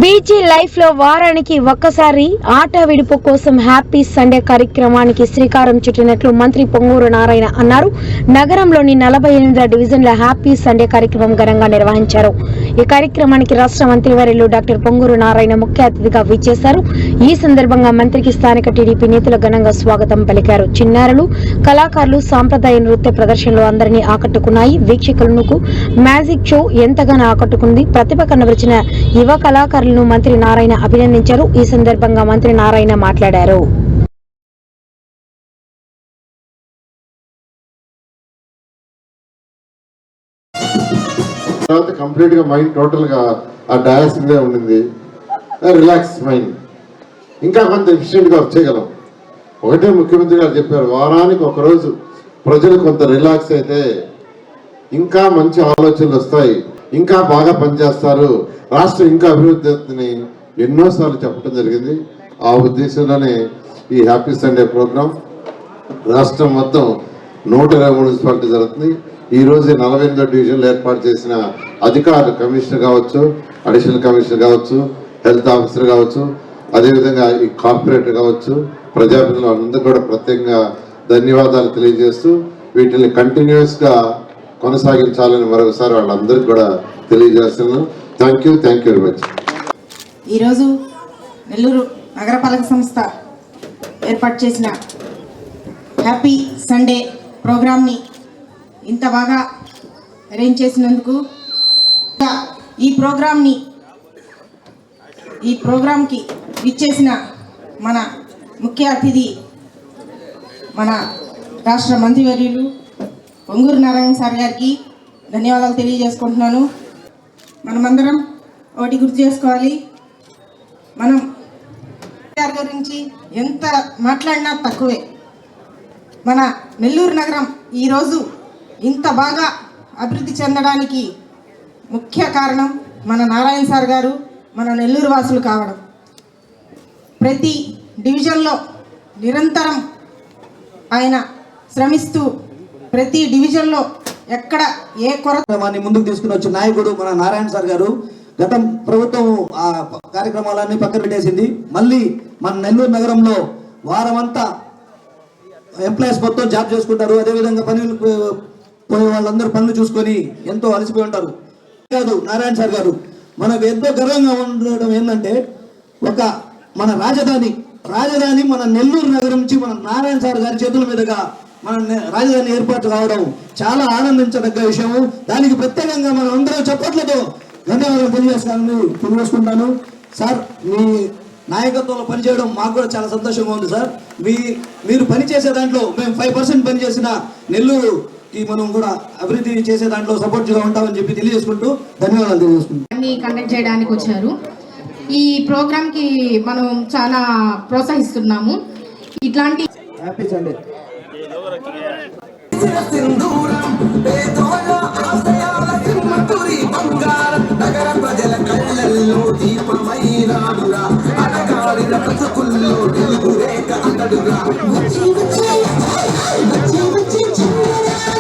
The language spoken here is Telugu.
బీజీ లైఫ్ లో వారానికి ఒక్కసారి ఆట విడుపు కోసం హ్యాపీ సండే కార్యక్రమానికి శ్రీకారం చుట్టినట్లు మంత్రి పొంగూరు నారాయణ అన్నారు. నగరంలోని 48వ డివిజన్ల హ్యాపీ సండే కార్యక్రమం ఘనంగా నిర్వహించారు. ఈ కార్యక్రమానికి రాష్ట్ర మంత్రివర్యులు డాక్టర్ పొంగూరు నారాయణ ముఖ్య అతిథిగా విచ్చేశారు. ఈ సందర్భంగా మంత్రికి స్థానిక టీడీపీ నేతలు ఘనంగా స్వాగతం పలికారు. చిన్నారులు, కళాకారులు సాంప్రదాయ నృత్య ప్రదర్శనలు అందరినీ ఆకట్టుకున్నాయి. వీక్షకులకు మ్యాజిక్ షో ఎంతగానో ఆకట్టుకుంది. ప్రతిభ కనబరిచిన యువ కళాకారులను మంత్రి నారాయణ అభినందించారు. ఈ సందర్భంగా మంత్రి నారాయణ మాట్లాడారు. కంప్లీట్ గా మైండ్ టోటల్ గా ఆ డయాస్ మీద ఉండింది. రిలాక్స్ మైండ్ ఇంకా కొంత ఎఫిషియెంట్ గా వచ్చేయగలం. ఒకటే ముఖ్యమంత్రి గారు చెప్పారు, వారానికి ఒకరోజు ప్రజలు కొంత రిలాక్స్ అయితే ఇంకా మంచి ఆలోచనలు వస్తాయి, ఇంకా బాగా పనిచేస్తారు, రాష్ట్రం ఇంకా అభివృద్ధి అవుతుందని ఎన్నోసార్లు చెప్పడం జరిగింది. ఆ ఉద్దేశంలోనే ఈ హ్యాపీ సండే ప్రోగ్రాం రాష్ట్రం మొత్తం 120 మున్సిపాలిటీ జరుగుతుంది. ఈ రోజు 48వ డివిజన్లో ఏర్పాటు చేసిన అధికారులు, కమిషనర్ కావచ్చు, అడిషనల్ కమిషనర్ కావచ్చు, హెల్త్ ఆఫీసర్ కావచ్చు, అదేవిధంగా ఈ కార్పొరేటర్ కావచ్చు, ప్రజాప్రతినిధులు అందరూ కూడా ప్రత్యేకంగా ధన్యవాదాలు తెలియజేస్తూ వీటిని కంటిన్యూస్ గా కొనసాగించాలని మరొకసారి వాళ్ళందరికీ కూడా తెలియజేస్తున్నాను. Thank you very much. ఈరోజు నెల్లూరు నగరపాలక సంస్థ ఏర్పాటు చేసిన హ్యాపీ సండే ప్రోగ్రామ్ని ఇంత బాగా అరేంజ్ చేసినందుకు, ఈ ప్రోగ్రాంకి విచ్చేసిన మన ముఖ్య అతిథి మన రాష్ట్ర మంత్రివర్యులు పొంగూరు నారాయణ సార్ గారికి ధన్యవాదాలు తెలియజేసుకుంటున్నాను. మనమందరం ఒకటి గుర్తు చేసుకోవాలి, మనం గారి గురించి ఎంత మాట్లాడినా తక్కువే. మన నెల్లూరు నగరం ఈరోజు ఇంత బాగా అభివృద్ధి చెందడానికి ముఖ్య కారణం మన నారాయణ సార్ గారు, మన నెల్లూరు వాసులు కావడం. ప్రతి డివిజన్లో నిరంతరం ఆయన శ్రమిస్తూ ప్రతి డివిజన్లో ఎక్కడ ఏ కార్యక్రమాన్ని ముందుకు తీసుకుని వచ్చిన నాయకుడు మన నారాయణ సార్ గారు. గత ప్రభుత్వం ఆ కార్యక్రమాలన్నీ పక్కన పెట్టేసింది. మళ్ళీ మన నెల్లూరు నగరంలో వారమంతా ఎంప్లాయీస్ మొత్తం జాబ్ చేసుకుంటారు. అదేవిధంగా పనులు పోయే వాళ్ళందరూ పనులు చూసుకొని ఎంతో అలసిపోయి ఉంటారు. కాదు, నారాయణ సార్ గారు మనకు ఎంతో గర్వంగా ఉండడం ఏంటంటే, ఒక మన రాజధాని మన నెల్లూరు నగరం నుంచి మన నారాయణ సార్ గారి చేతుల మీదుగా మన రాజధాని ఏర్పాటు కావడం చాలా ఆనందించదగ్గ విషయము. దానికి ప్రత్యేకంగా మనం అందరూ చప్పట్లతో ధన్యవాదాలు తెలియజేసుకుంటాను. సార్, మీ నాయకత్వంలో పనిచేయడం మాకు కూడా చాలా సంతోషంగా ఉంది. సార్, మీరు పనిచేసే దాంట్లో మేము 5% పనిచేసిన నెల్లూరుకి మనం కూడా అభివృద్ధి చేసే దాంట్లో సపోర్ట్గా ఉంటామని చెప్పి తెలియజేసుకుంటూ ధన్యవాదాలు తెలియజేసుకుంటాం. కండక్ట్ చేయడానికి వచ్చారు. ఈ ప్రోగ్రామ్కి మనం చాలా ప్రోత్సహిస్తున్నాము. ఇట్లాంటి హ్యాపీ సండే. నగర ప్రజల కళ్ళల్లో దీపమైనాడురా, అడగాడిన బ్రతుకుల్లో వెలుగు రేఖ అతడురా.